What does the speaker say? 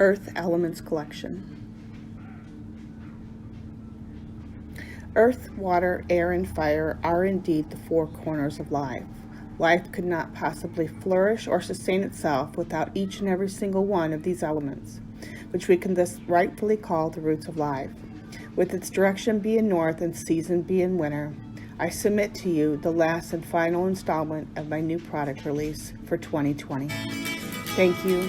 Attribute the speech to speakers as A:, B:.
A: Earth Elements Collection. Earth, water, air, and fire are indeed the four corners of life. Life could not possibly flourish or sustain itself without each and every single one of these elements, which we can thus rightfully call the roots of life. With its direction being north and season being winter, I submit to you the last and final installment of my new product release for 2020. Thank you,